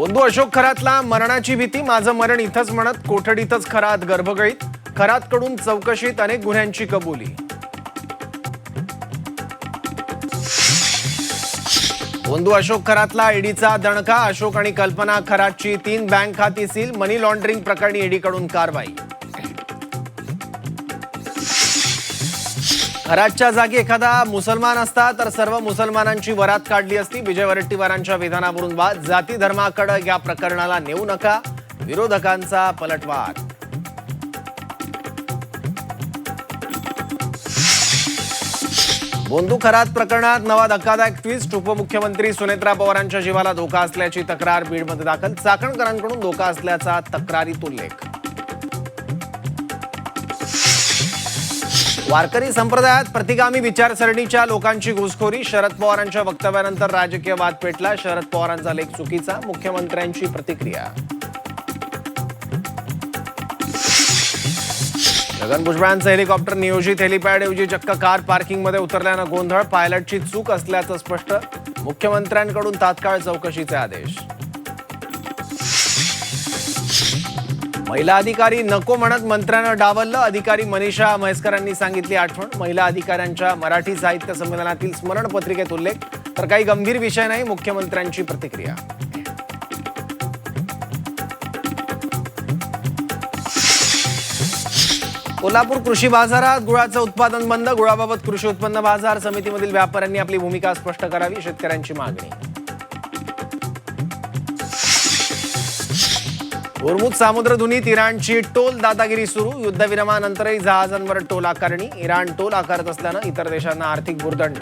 बोंधू अशोक खरातला मरणाची भीती, माझं मरण इथंच म्हणत कोठडीतच खरात गर्भगळीत, खरातकडून चौकशीत अनेक गुन्ह्यांची कबुली. बोंधू अशोक खरातला ईडीचा दणका, अशोक आणि कल्पना खरातची 3 बँक खाती सील, मनी लॉन्ड्रिंग प्रकरणी ईडीकडून कारवाई. खरातच्या जागी एखादा मुसलमान असता तर सर्व मुसलमानांची वरात काढली असती. विजय वडेट्टीवारांच्या विधानावरून वाद, जाती धर्माकडे या प्रकरणाला नेऊ नका, विरोधकांचा पलटवार. बोंधू खरात प्रकरणात नवा धक्कादायक ट्विस्ट, उपमुख्यमंत्री सुनेत्रा पवारांच्या जीवाला धोका असल्याची तक्रार बीडमध्ये दाखल, चाकणकरांकडून धोका असल्याचा तक्रारीत उल्लेख. वारकरी संप्रदायात प्रतिगामी विचारसरणीच्या लोकांची घुसखोरी, शरद पवारांच्या वक्तव्यानंतर राजकीय वाद पेटला, शरद पवारांचा लेख चुकीचा, मुख्यमंत्र्यांची प्रतिक्रिया. छगन भुजबळांचं हेलिकॉप्टर नियोजित हेलिपॅडऐवजी चक्क कार पार्किंगमध्ये उतरल्यानं गोंधळ, पायलटची चूक असल्याचं स्पष्ट, मुख्यमंत्र्यांकडून तात्काळ चौकशीचे आदेश. महिला अधिकारी नको म्हणत मंत्र्यांना डावललं, अधिकारी मनीषा म्हैसकरांनी सांगितली आठवण, महिला अधिकाऱ्यांच्या मराठी साहित्य संमेलनातील स्मरणपत्रिकेत उल्लेख, तर काही गंभीर विषय नाही, मुख्यमंत्र्यांची प्रतिक्रिया. कोल्हापूर कृषी बाजारात गुळाचं उत्पादन बंद, गुळाबाबत कृषी उत्पन्न बाजार समितीमधील व्यापाऱ्यांनी आपली भूमिका स्पष्ट करावी, शेतकऱ्यांची मागणी. होर्मुझ सामुद्रधुनीत इराणची टोल दादागिरी सुरू, युद्धविरामानंतरही जहाजांवर टोल आकारणी, इराण टोल आकारत असल्यानं इतर देशांना आर्थिक भुर्दंड.